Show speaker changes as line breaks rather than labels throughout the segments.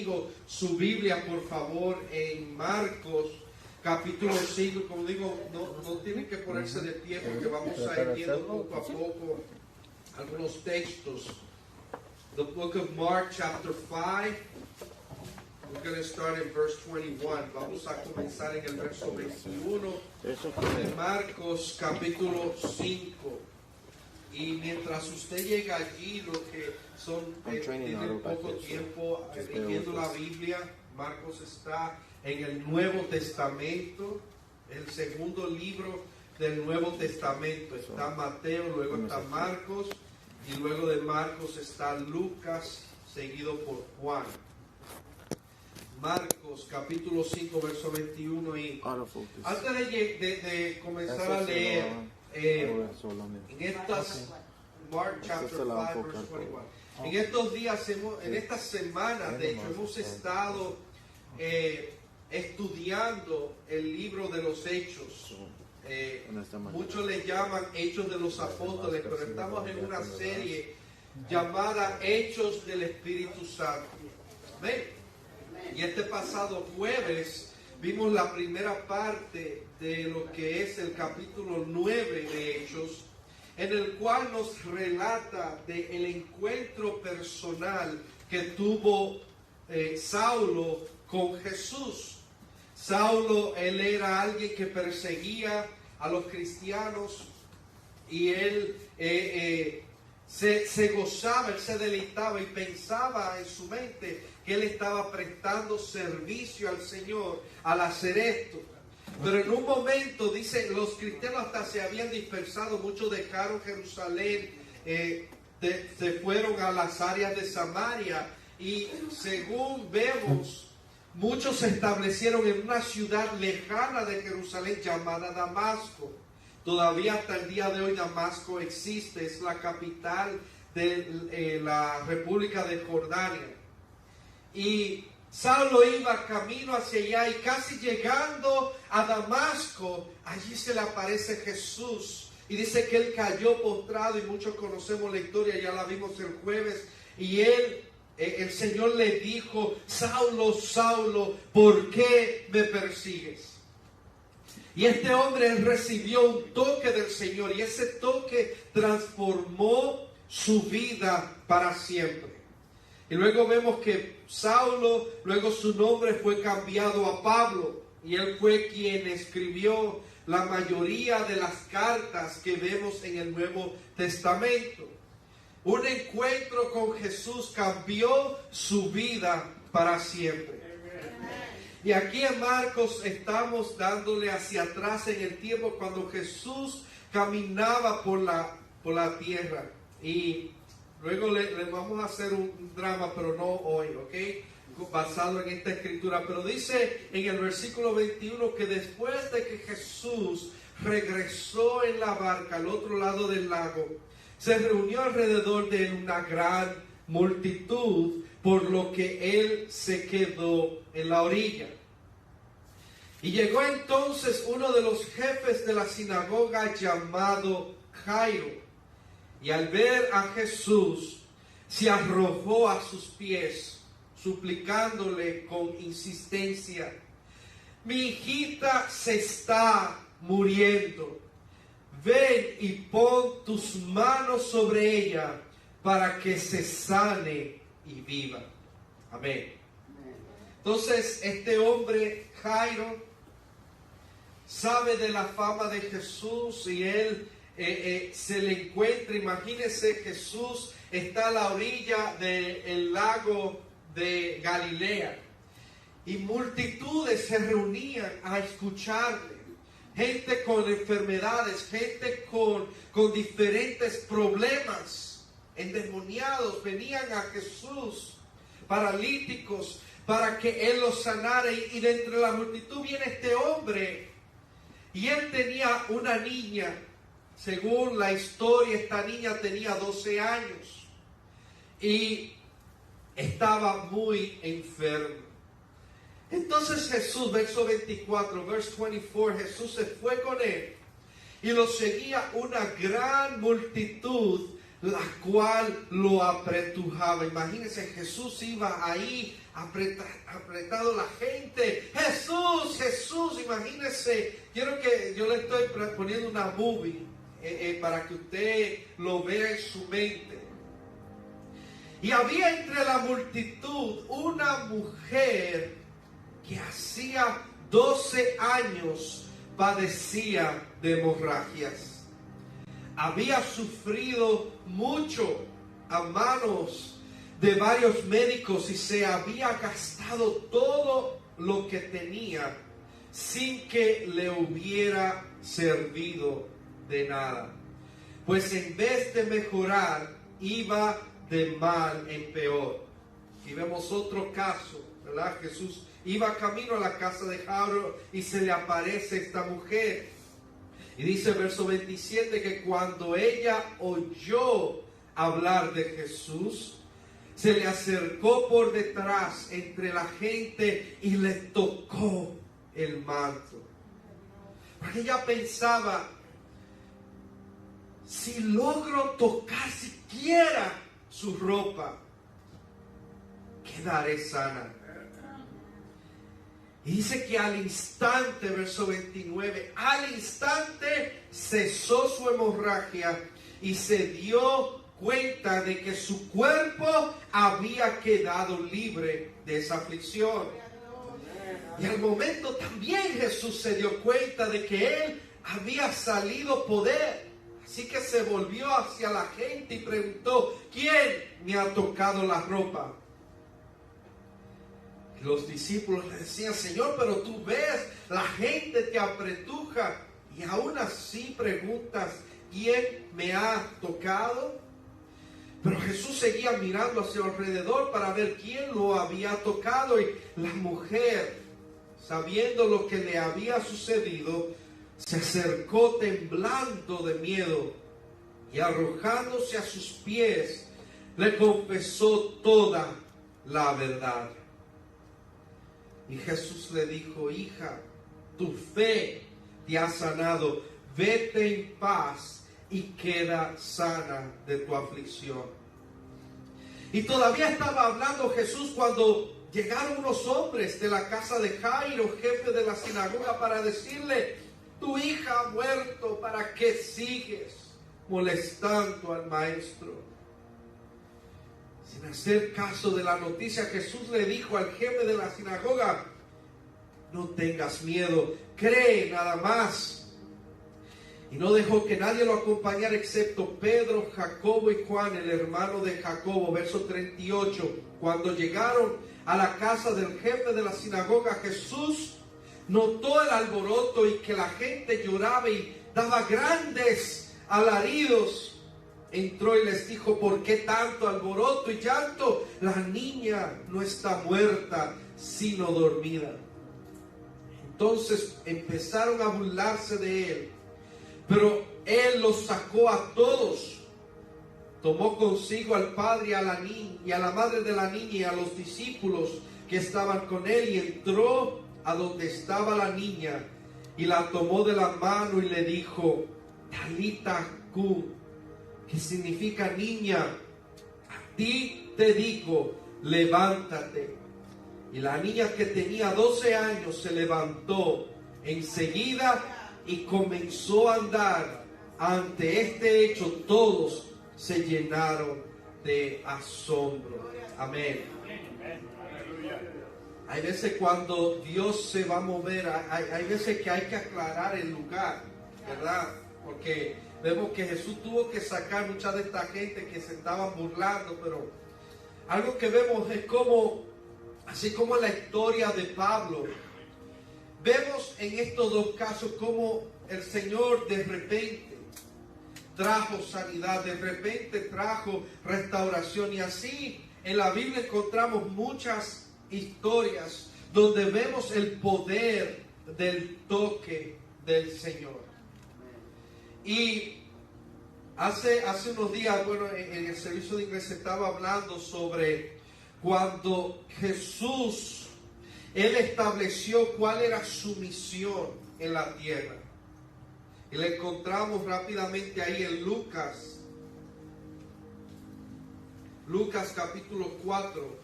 conmigo su Biblia, por favor, en Marcos capítulo 5. Como digo, no tienen que ponerse de pie porque vamos a ir viendo poco a poco algunos textos. The book of Mark chapter 5. We're going to start in verse 21. Vamos a comenzar en el verso 21 de Marcos capítulo 5. Y mientras usted llega allí, los que tienen poco tiempo leyendo la Biblia, Marcos está en el Nuevo Testamento, el segundo libro del Nuevo Testamento. Está Mateo, luego está Marcos, y luego de Marcos está Lucas, seguido por Juan. Marcos capítulo 5, verso 21. Y antes de comenzar a leer, en Mark chapter 5, verse 21. En estos días, en estas semanas, de hecho, hemos estado estudiando el libro de los Hechos. Muchos le llaman Hechos de los Apóstoles, pero estamos en una serie llamada Hechos del Espíritu Santo. ¿Ven? Y este pasado jueves vimos la primera parte de lo que es el capítulo 9 de Hechos, en el cual nos relata del encuentro personal que tuvo Saulo con Jesús. Saulo, él era alguien que perseguía a los cristianos y él se gozaba, él se deleitaba y pensaba en su mente que él estaba prestando servicio al Señor al hacer esto. Pero en un momento, dice, los cristianos hasta se habían dispersado, muchos dejaron Jerusalén, se fueron a las áreas de Samaria, y según vemos, muchos se establecieron en una ciudad lejana de Jerusalén llamada Damasco. Todavía hasta el día de hoy Damasco existe, es la capital de la República de Jordania. Y Saulo iba camino hacia allá, y casi llegando a Damasco, allí se le aparece Jesús. Y dice que él cayó postrado, y muchos conocemos la historia, ya la vimos el jueves. Y el Señor le dijo: Saulo, Saulo, ¿por qué me persigues? Y este hombre recibió un toque del Señor, y ese toque transformó su vida para siempre. Y luego vemos que Saulo, luego su nombre fue cambiado a Pablo, y él fue quien escribió la mayoría de las cartas que vemos en el Nuevo Testamento. Un encuentro con Jesús cambió su vida para siempre. Y aquí en Marcos estamos dándole hacia atrás en el tiempo cuando Jesús caminaba por la tierra. Y luego le vamos a hacer un drama, pero no hoy, ¿ok? Basado en esta escritura. Pero dice en el versículo 21 que después de que Jesús regresó en la barca al otro lado del lago, se reunió alrededor de él una gran multitud, por lo que él se quedó en la orilla. Y llegó entonces uno de los jefes de la sinagoga llamado Jairo, y al ver a Jesús se arrojó a sus pies, suplicándole con insistencia: mi hijita se está muriendo. Ven y pon tus manos sobre ella para que se sane y viva. Amén. Entonces este hombre Jairo sabe de la fama de Jesús, y él se le encuentra. Imagínese, Jesús está a la orilla del lago de Galilea, y multitudes se reunían a escucharle. Gente con enfermedades, gente con diferentes problemas, endemoniados, venían a Jesús, paralíticos, para que Él los sanara. Y de entre la multitud viene este hombre, y él tenía una niña. Según la historia, esta niña tenía 12 años, y estaba muy enferma. Entonces Jesús, verso 24, verse 24, Jesús se fue con él, y lo seguía una gran multitud la cual lo apretujaba. Imagínense, Jesús iba ahí apretado la gente. Jesús, Jesús, imagínense. Quiero que yo le estoy poniendo una movie para que usted lo vea en su mente. Y había entre la multitud una mujer que hacía 12 años padecía de hemorragias. Había sufrido mucho a manos de varios médicos y se había gastado todo lo que tenía sin que le hubiera servido de nada. Pues en vez de mejorar, iba de mal en peor. Y vemos otro caso, ¿verdad? Jesús iba camino a la casa de Jairo y se le aparece esta mujer. Y dice el verso 27 que cuando ella oyó hablar de Jesús, se le acercó por detrás entre la gente y le tocó el manto. Porque ella pensaba, si logro tocar siquiera su ropa, quedaré sana. Y dice que al instante, verso 29, al instante cesó su hemorragia y se dio cuenta de que su cuerpo había quedado libre de esa aflicción. Y al momento también Jesús se dio cuenta de que él había salido poder. Así que se volvió hacia la gente y preguntó, ¿quién me ha tocado la ropa? Los discípulos le decían, Señor, pero tú ves, la gente te apretuja y aún así preguntas, ¿quién me ha tocado? Pero Jesús seguía mirando hacia alrededor para ver quién lo había tocado, y la mujer, sabiendo lo que le había sucedido, se acercó temblando de miedo y arrojándose a sus pies, le confesó toda la verdad. Y Jesús le dijo, hija, tu fe te ha sanado, vete en paz y queda sana de tu aflicción. Y todavía estaba hablando Jesús cuando llegaron unos hombres de la casa de Jairo, jefe de la sinagoga, para decirle, tu hija ha muerto, ¿para qué sigues molestando al maestro? Sin hacer caso de la noticia, Jesús le dijo al jefe de la sinagoga, no tengas miedo, cree nada más. Y no dejó que nadie lo acompañara excepto Pedro, Jacobo y Juan, el hermano de Jacobo. Verso 38, cuando llegaron a la casa del jefe de la sinagoga, Jesús notó el alboroto y que la gente lloraba y daba grandes alaridos. Entró y les dijo, ¿por qué tanto alboroto y llanto? La niña no está muerta, sino dormida. Entonces empezaron a burlarse de él, pero él los sacó a todos. Tomó consigo al padre y a la niña, y a la madre de la niña y a los discípulos que estaban con él, y entró a donde estaba la niña y la tomó de la mano y le dijo, Talita cum, que significa niña, a ti te digo, levántate. Y la niña, que tenía 12 años, se levantó enseguida y comenzó a andar. Ante este hecho todos se llenaron de asombro. Amén. Hay veces cuando Dios se va a mover, hay veces que hay que aclarar el lugar, ¿verdad? Porque vemos que Jesús tuvo que sacar mucha de esta gente que se estaban burlando, pero algo que vemos es como, así como en la historia de Pablo, vemos en estos dos casos como el Señor de repente trajo sanidad, de repente trajo restauración, y así en la Biblia encontramos muchas historias donde vemos el poder del toque del Señor. Y hace unos días, bueno, en el servicio de iglesia estaba hablando sobre cuando Jesús, Él estableció cuál era su misión en la tierra. Y la encontramos rápidamente ahí en Lucas Lucas capítulo 4,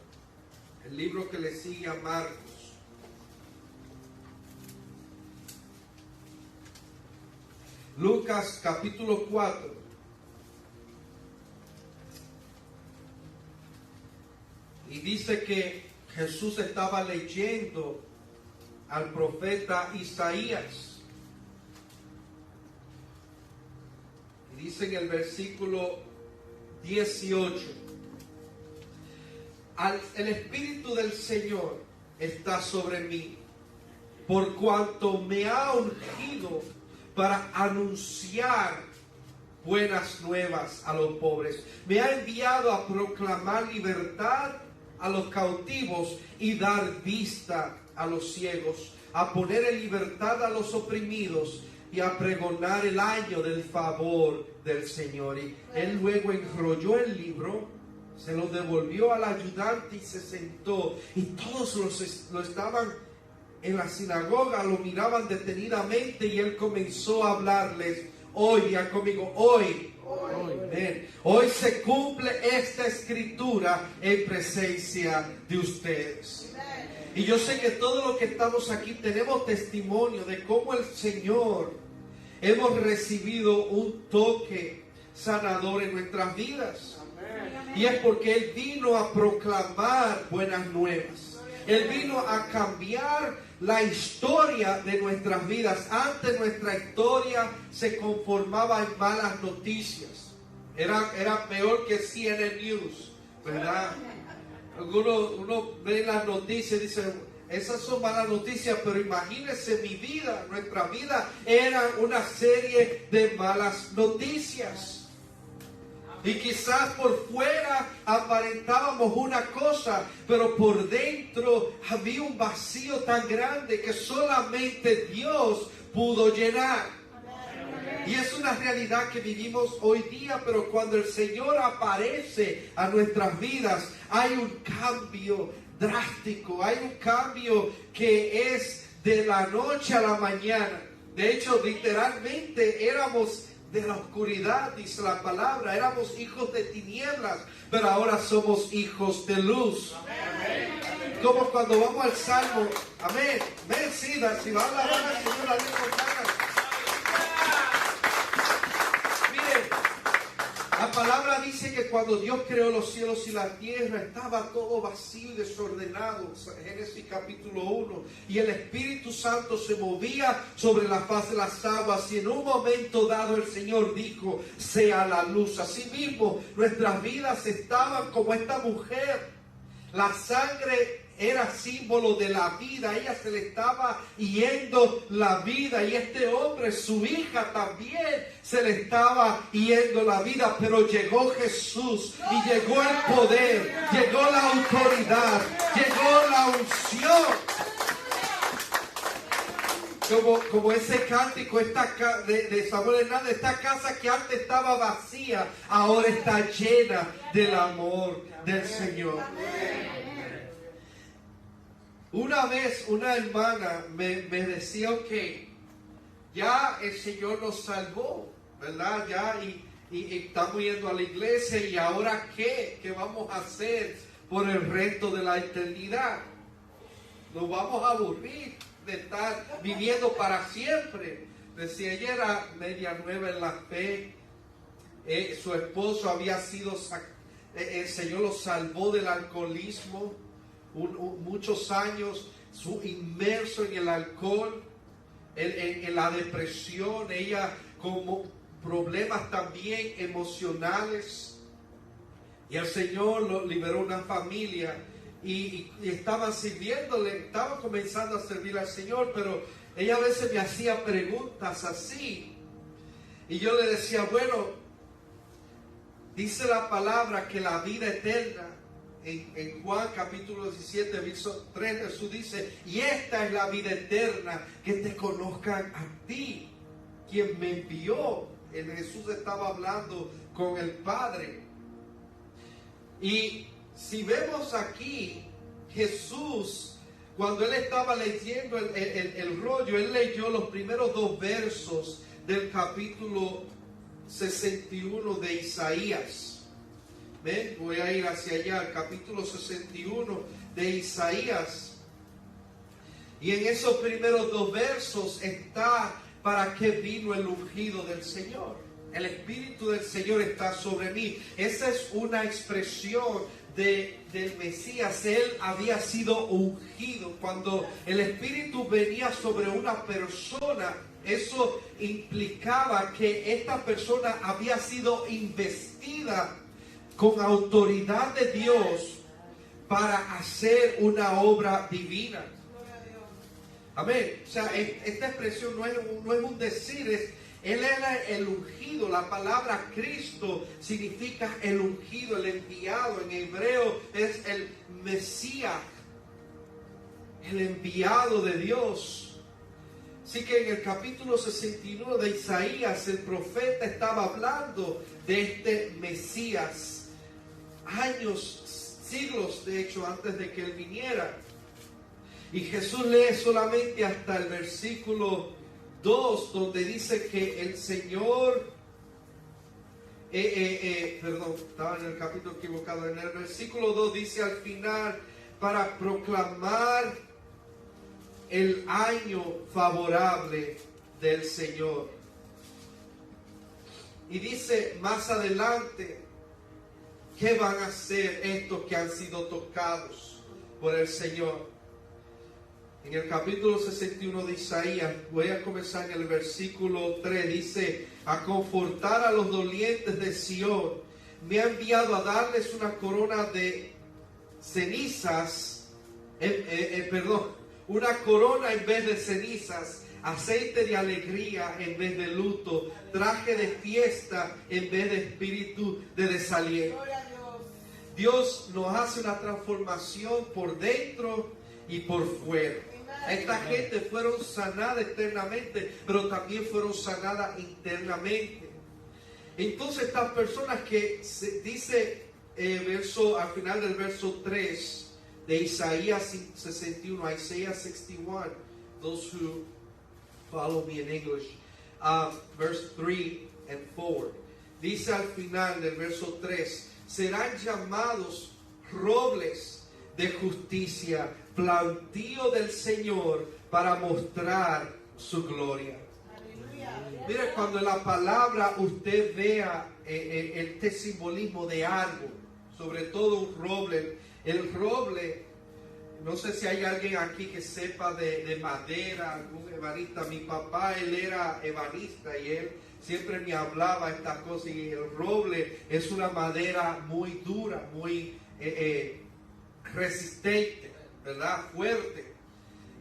el libro que le sigue a Marcos. Lucas capítulo 4. Y dice que Jesús estaba leyendo al profeta Isaías. Y dice en el versículo 18: el Espíritu del Señor está sobre mí, por cuanto me ha ungido para anunciar buenas nuevas a los pobres. Me ha enviado a proclamar libertad a los cautivos y dar vista a los ciegos, a poner en libertad a los oprimidos y a pregonar el año del favor del Señor. Y él luego enrolló el libro, se lo devolvió al ayudante y se sentó. Y todos lo estaban en la sinagoga, lo miraban detenidamente, y él comenzó a hablarles. Hoy, digan conmigo, hoy. Hoy se cumple esta escritura en presencia de ustedes. Y yo sé que todos los que estamos aquí tenemos testimonio de cómo el Señor hemos recibido un toque sanador en nuestras vidas. Y es porque Él vino a proclamar buenas nuevas. Él vino a cambiar la historia de nuestras vidas. Antes nuestra historia se conformaba en malas noticias. Era peor que CNN News, ¿verdad? Uno ve las noticias y dice, esas son malas noticias, pero imagínense mi vida, nuestra vida era una serie de malas noticias. Y quizás por fuera aparentábamos una cosa, pero por dentro había un vacío tan grande que solamente Dios pudo llenar. Y es una realidad que vivimos hoy día, pero cuando el Señor aparece a nuestras vidas, hay un cambio drástico, hay un cambio que es de la noche a la mañana. De hecho, literalmente éramos de la oscuridad, dice la palabra, éramos hijos de tinieblas, pero ahora somos hijos de luz. Amén. Como cuando vamos al Salmo, amén, amén, sí, si va a hablar al Señor, la Dios con ganas. Miren, la palabra dice que cuando Dios creó los cielos y la tierra, estaba todo vacío y desordenado. Génesis capítulo 1. Y el Espíritu Santo se movía sobre la faz de las aguas. Y en un momento dado el Señor dijo, sea la luz. Así mismo, nuestras vidas estaban como esta mujer. La sangre era símbolo de la vida. A ella se le estaba yendo la vida. Y este hombre, su hija también, se le estaba yendo la vida. Pero llegó Jesús y llegó el poder, llegó la autoridad, llegó la unción. Como ese cántico de Samuel Hernández, esta casa que antes estaba vacía, ahora está llena del amor del Señor. Una vez una hermana me decía que ya el Señor nos salvó, ¿verdad? Ya y estamos yendo a la iglesia, y ahora ¿qué vamos a hacer por el resto de la eternidad? Nos vamos a aburrir de estar viviendo para siempre. Decía, ella era media nueva en la fe. Su esposo había sido, el Señor lo salvó del alcoholismo. Muchos años inmerso en el alcohol, en la depresión, ella como problemas también emocionales. Y el Señor lo liberó una familia. Y estaban sirviéndole, estaban comenzando a servir al Señor, pero ella a veces me hacía preguntas así. Y yo le decía, bueno, dice la palabra que la vida eterna, en Juan capítulo 17, verso 3, Jesús dice, y esta es la vida eterna, que te conozcan a ti, quien me envió. Jesús estaba hablando con el Padre. Y si vemos aquí, Jesús, cuando él estaba leyendo el rollo, él leyó los primeros 2 versos del capítulo 61 de Isaías. Ven, voy a ir hacia allá, al capítulo 61 de Isaías. Y en esos primeros 2 versos está para qué vino el ungido del Señor. El Espíritu del Señor está sobre mí. Esa es una expresión del Mesías. Él había sido ungido. Cuando el Espíritu venía sobre una persona, eso implicaba que esta persona había sido investida con autoridad de Dios para hacer una obra divina. Amén. O sea, esta expresión no es un decir, Él era el ungido. La palabra Cristo significa el ungido, el enviado. En hebreo es el Mesías, el enviado de Dios. Así que en el capítulo 61 de Isaías, el profeta estaba hablando de este Mesías. Años, siglos de hecho, antes de que Él viniera. Y Jesús lee solamente hasta el versículo 2, donde dice que el Señor, perdón, estaba en el capítulo equivocado. En el versículo 2 dice al final, para proclamar el año favorable del Señor. Y dice más adelante, ¿qué van a hacer estos que han sido tocados por el Señor? En el capítulo 61 de Isaías, voy a comenzar en el versículo 3, dice, a confortar a los dolientes de Sión, me ha enviado a darles una corona de cenizas, una corona en vez de cenizas, aceite de alegría en vez de luto, traje de fiesta en vez de espíritu de desaliento. Dios nos hace una transformación por dentro y por fuera. Esta gente fueron sanadas externamente, pero también fueron sanadas internamente. Entonces estas personas que dice al final del verso 3 de Isaías 61, Isaiah 61, those who follow me in English, verse 3 and 4, dice al final del verso 3, serán llamados robles de justicia, plantío del Señor para mostrar su gloria. Mire, cuando en la palabra usted vea este simbolismo de árbol, sobre todo un roble, el roble, no sé si hay alguien aquí que sepa de madera, algún ebanista. Mi papá, él era ebanista y él siempre me hablaba estas cosas, y el roble es una madera muy dura, muy resistente, ¿verdad? Fuerte.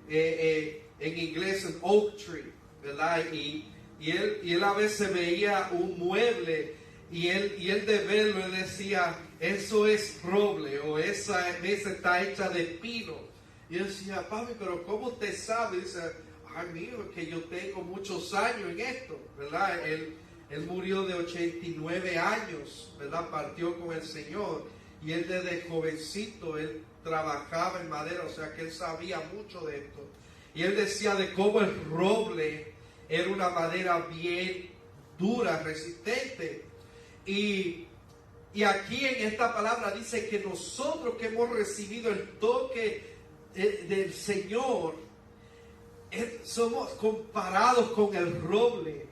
En inglés, un oak tree, ¿verdad? Y él a veces veía un mueble y él de verlo, él decía, eso es roble, o esa mesa está hecha de pino. Y él decía, papi, pero ¿cómo usted sabe? Y dice, ay, mío, que yo tengo muchos años en esto, ¿verdad? Él murió de 89 años, ¿verdad? Partió con el Señor. Y él desde jovencito, él trabajaba en madera, o sea que él sabía mucho de esto. Y él decía de cómo el roble era una madera bien dura, resistente. Y aquí en esta palabra dice que nosotros que hemos recibido el toque del Señor, somos comparados con el roble.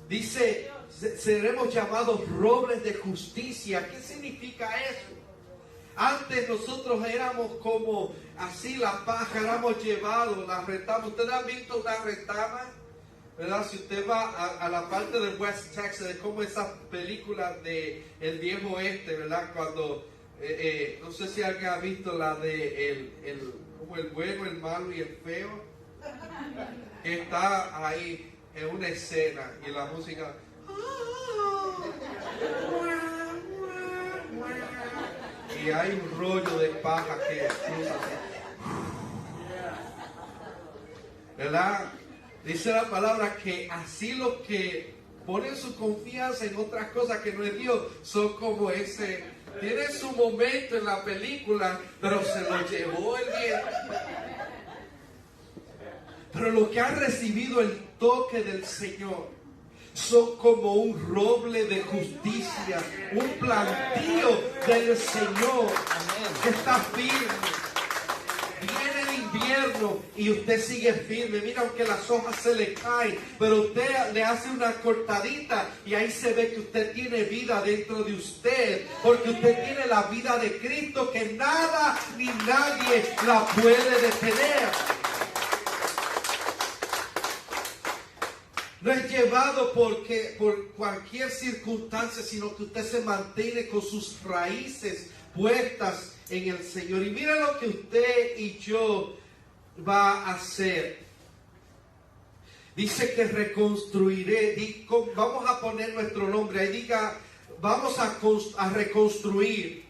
Dice, seremos llamados robles de justicia. ¿Qué significa eso? Antes nosotros éramos como así, la paja, éramos llevados, la retama. ¿Ustedes han visto una retama? ¿Verdad? Si usted va a la parte de West Texas, es como esas películas de el viejo oeste, ¿verdad? Cuando, no sé si alguien ha visto la de como el bueno, el malo y el feo, que está ahí en una escena y la música, y hay un rollo de paja que cruza así, ¿verdad? Dice la palabra que así los que ponen su confianza en otras cosas que no es Dios son como ese. Tiene su momento en la película, pero se lo llevó el viento. Pero los que han recibido el toque del Señor son como un roble de justicia, un plantío del Señor que está firme. Viene el invierno y usted sigue firme. Mira, aunque las hojas se le caen, pero usted le hace una cortadita y ahí se ve que usted tiene vida dentro de usted, porque usted tiene la vida de Cristo, que nada ni nadie la puede detener. No es llevado por cualquier circunstancia, sino que usted se mantiene con sus raíces puestas en el Señor. Y mira lo que usted y yo va a hacer. Dice que reconstruiré. Vamos a poner nuestro nombre. Ahí diga, vamos a reconstruir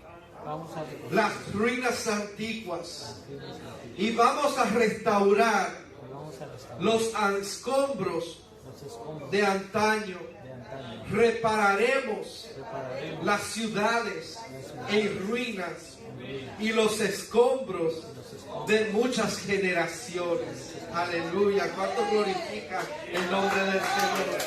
las ruinas antiguas. Y vamos a restaurar los escombros de antaño. Repararemos las ciudades en ruinas y los escombros de muchas generaciones. Aleluya. ¿Cuánto glorifica el nombre del Señor?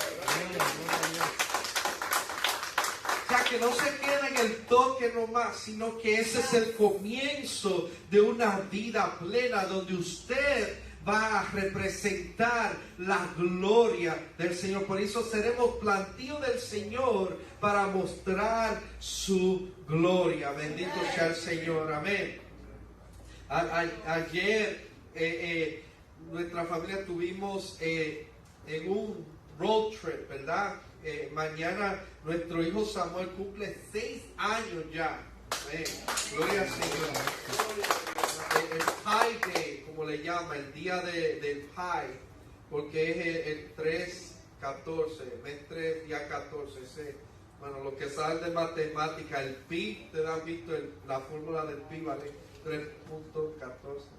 O sea, que no se queda en el toque nomás, sino que ese es el comienzo de una vida plena donde usted va a representar la gloria del Señor. Por eso seremos plantío del Señor para mostrar su gloria. Bendito sea el Señor. Amén. Ayer nuestra familia tuvimos en un road trip, ¿verdad? Mañana nuestro hijo Samuel cumple 6 años ya. Amén. Gloria al Señor. El Pi Day, como le llama, el día del Pi, porque es el 3-14, mes 3, día 14. Bueno, lo que saben de matemática, el pi, ustedes han visto la fórmula del pi, ¿vale? 3.14,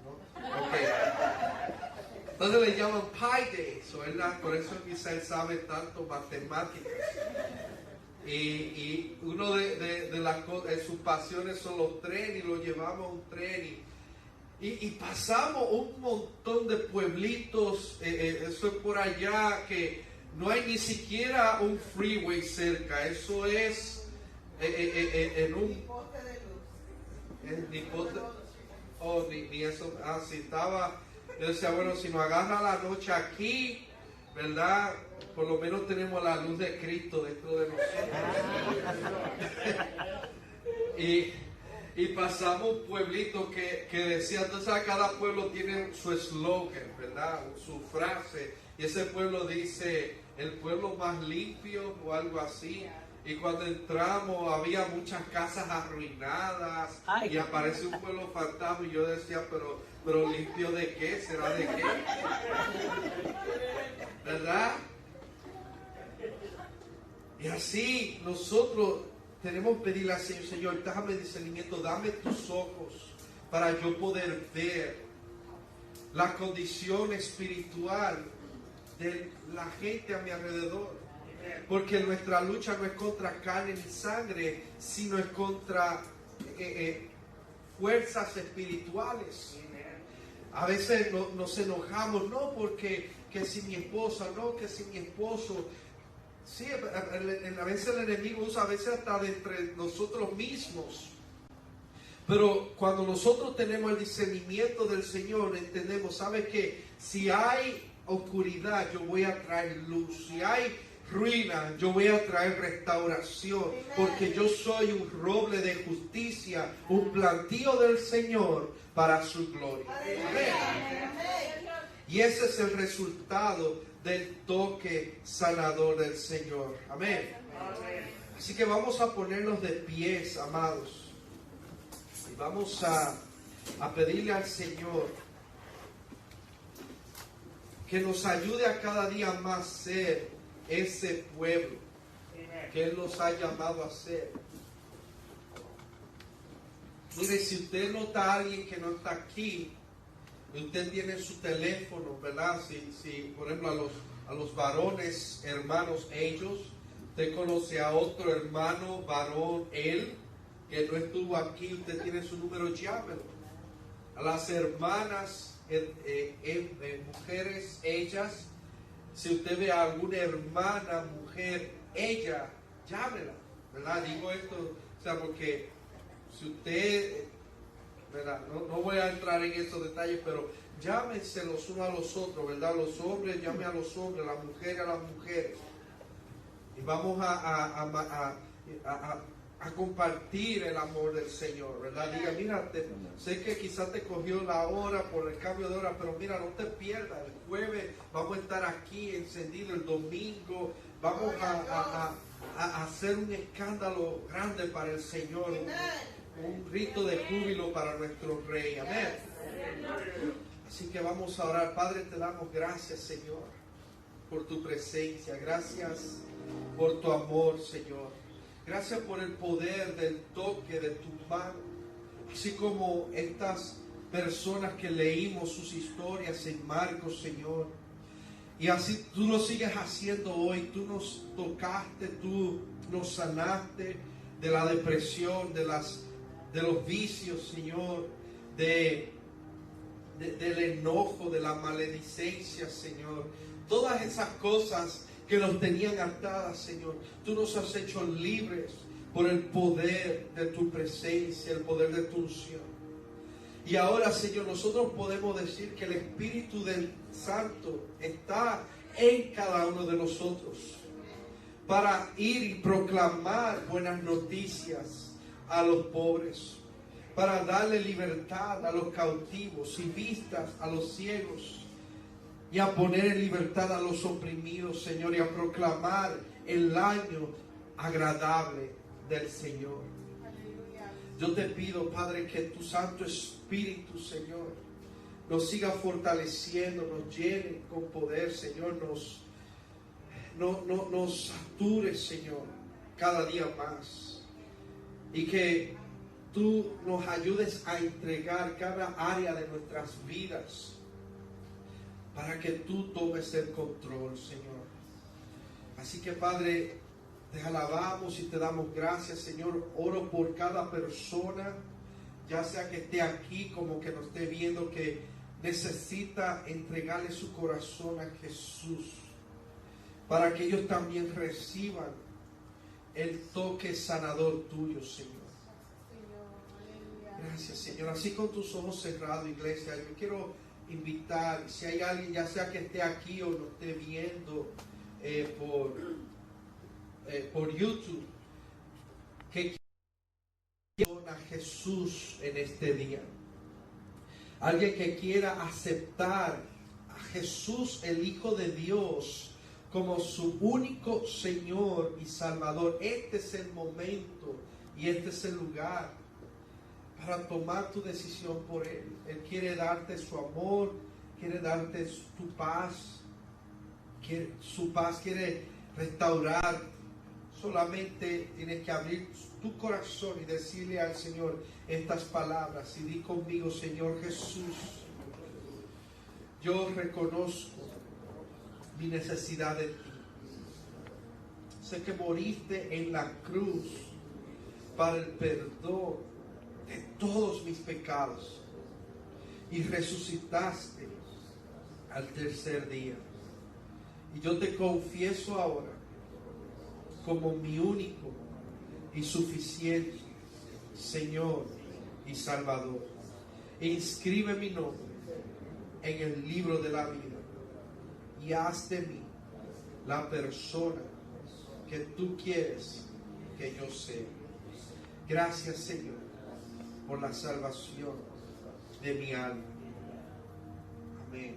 ¿no? Ok. Entonces le llaman Pi Day, por eso quizá él sabe tanto matemáticas. Y uno de las cosas, sus pasiones son los trenes, y lo llevamos a un tren y pasamos un montón de pueblitos, eso es por allá, que no hay ni siquiera un freeway cerca, eso es en un... Ni eso, si estaba, yo decía, bueno, si nos agarra la noche aquí, ¿verdad? Por lo menos tenemos la luz de Cristo dentro de nosotros. Y pasamos un pueblito que decía, entonces cada pueblo tiene su eslogan, ¿verdad? Su frase. Y ese pueblo dice, el pueblo más limpio o algo así. Y cuando entramos había muchas casas arruinadas. Y aparece un pueblo fantasma. Y yo decía, pero limpio ¿de qué? ¿Será de qué? ¿Verdad? Y así nosotros tenemos que pedirle al Señor, Señor, dame discernimiento, dame tus ojos para yo poder ver la condición espiritual de la gente a mi alrededor. Porque nuestra lucha no es contra carne ni sangre, sino es contra fuerzas espirituales. A veces nos enojamos, no porque que si mi esposa, no que si mi esposo. Sí, a veces el enemigo usa, a veces hasta de entre nosotros mismos. Pero cuando nosotros tenemos el discernimiento del Señor, entendemos, ¿sabe qué? Si hay oscuridad, yo voy a traer luz. Si hay ruina, yo voy a traer restauración. Porque yo soy un roble de justicia, un plantío del Señor para su gloria. Amén. Y ese es el resultado del toque sanador del Señor. Amén. Así que vamos a ponernos de pies, amados. Y vamos a pedirle al Señor que nos ayude a cada día más ser ese pueblo que Él nos ha llamado a ser. Mire, si usted nota a alguien que no está aquí, usted tiene su teléfono, ¿verdad? Si por ejemplo a los varones, hermanos, ellos, usted conoce a otro hermano, varón, él, que no estuvo aquí, usted tiene su número, llámelo. A las hermanas, mujeres, ellas, Si usted ve a alguna hermana, mujer, ella, llámela, ¿verdad? Digo esto, o sea, porque si usted, ¿verdad? No voy a entrar en esos detalles, pero llámense los unos a los otros, ¿verdad? Los hombres llamen a los hombres, las mujeres a las mujeres. Y vamos a compartir el amor del Señor, ¿verdad? Diga, mira, sé que quizás te cogió la hora por el cambio de hora, pero mira, no te pierdas. El jueves vamos a estar aquí encendido, el domingo vamos a hacer un escándalo grande para el Señor, un rito de júbilo para nuestro Rey. Amén. Así que vamos a orar. Padre, te damos gracias, Señor, por tu presencia. Gracias por tu amor, Señor. Gracias por el poder del toque de tu mano. Así como estas personas que leímos sus historias en Marcos, Señor. Y así tú lo sigues haciendo hoy. Tú nos tocaste, tú nos sanaste de la depresión, de los vicios, Señor, del enojo, de la maledicencia, Señor. Todas esas cosas que nos tenían atadas, Señor. Tú nos has hecho libres por el poder de tu presencia, el poder de tu unción. Y ahora, Señor, nosotros podemos decir que el Espíritu del Santo está en cada uno de nosotros para ir y proclamar buenas noticias a los pobres, para darle libertad a los cautivos y vistas a los ciegos, y a poner en libertad a los oprimidos, Señor, y a proclamar el año agradable del Señor. Yo te pido, Padre, que tu Santo Espíritu, Señor, nos siga fortaleciendo, nos llene con poder, Señor, nos sature, Señor, cada día más. Y que tú nos ayudes a entregar cada área de nuestras vidas para que tú tomes el control, Señor. Así que, Padre, te alabamos y te damos gracias, Señor. Oro por cada persona, ya sea que esté aquí como que nos esté viendo, que necesita entregarle su corazón a Jesús, para que ellos también reciban el toque sanador tuyo, Señor. Gracias, Señor. Así con tus ojos cerrados, iglesia, yo quiero invitar, si hay alguien, ya sea que esté aquí o lo esté viendo por YouTube, que quiera a Jesús en este día. Alguien que quiera aceptar a Jesús, el Hijo de Dios, como su único Señor y Salvador. Este es el momento y este es el lugar para tomar tu decisión por Él. Él quiere darte su amor, quiere darte tu paz, su paz quiere restaurar. Solamente tienes que abrir tu corazón y decirle al Señor estas palabras. Y di conmigo: Señor Jesús, yo reconozco mi necesidad de ti. Sé que moriste en la cruz para el perdón de todos mis pecados y resucitaste al tercer día. Y yo te confieso ahora como mi único y suficiente Señor y Salvador. E inscribe mi nombre en el libro de la vida y haz de mí la persona que tú quieres que yo sea. Gracias, Señor, por la salvación de mi alma. Amén.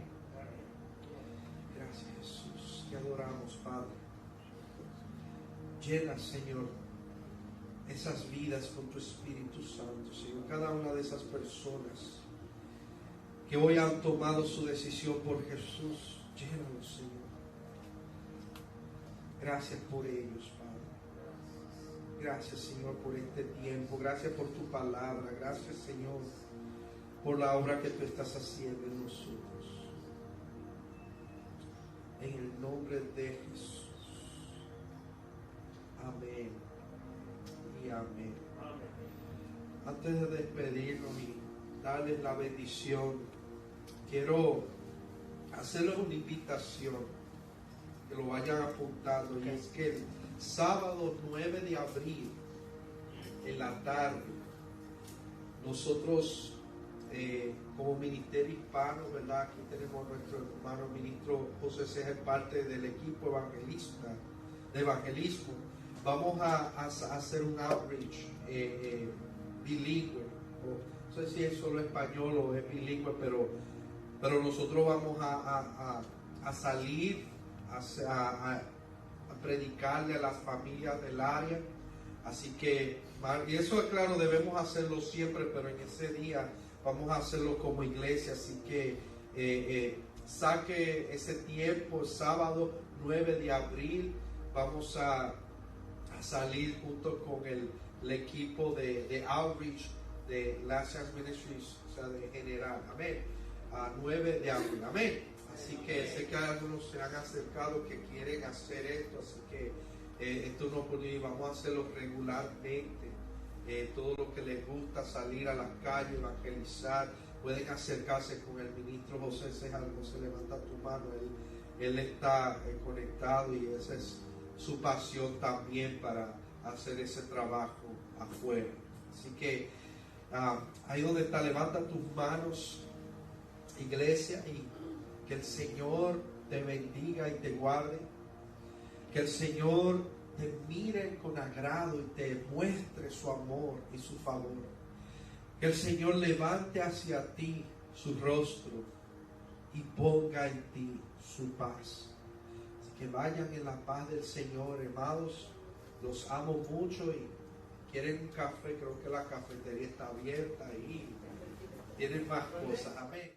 Gracias, Jesús. Te adoramos, Padre. Llena, Señor, esas vidas con tu Espíritu Santo, Señor. Cada una de esas personas que hoy han tomado su decisión por Jesús, llénalos, Señor. Gracias por ellos, Padre. Gracias, Señor, por este tiempo. Gracias por tu palabra. Gracias, Señor, por la obra que tú estás haciendo en nosotros. En el nombre de Jesús. Amén y amén. Antes de despedirnos y darles la bendición, quiero hacerles una invitación. que lo vayan apuntando, y es que el sábado 9 de abril, en la tarde, nosotros como Ministerio Hispano, ¿verdad? Aquí tenemos nuestro hermano ministro José Ceja, parte del equipo de evangelismo. Vamos a hacer un outreach bilingüe, no sé si es solo español o es bilingüe, pero nosotros vamos a salir a predicarle a las familias del área. Así que, y eso es claro, debemos hacerlo siempre, pero en ese día vamos a hacerlo como iglesia. Así que saque ese tiempo, sábado 9 de abril, vamos a salir junto con el equipo de outreach de Last Chance Ministries, o sea, de general, amén, a 9 de abril, amén. Así que sé que algunos se han acercado que quieren hacer esto, así que esto no puede, vamos a hacerlo regularmente. Todo lo que les gusta, salir a las calles, evangelizar, pueden acercarse con el ministro José Ceja. Se levanta tu mano, él está conectado, y esa es su pasión también para hacer ese trabajo afuera. Así que ahí donde está, levanta tus manos, iglesia, y que el Señor te bendiga y te guarde, que el Señor te mire con agrado y te muestre su amor y su favor, que el Señor levante hacia ti su rostro y ponga en ti su paz. Así que vayan en la paz del Señor, hermanos. Los amo mucho, y quieren un café, creo que la cafetería está abierta y tienen más cosas. Amén.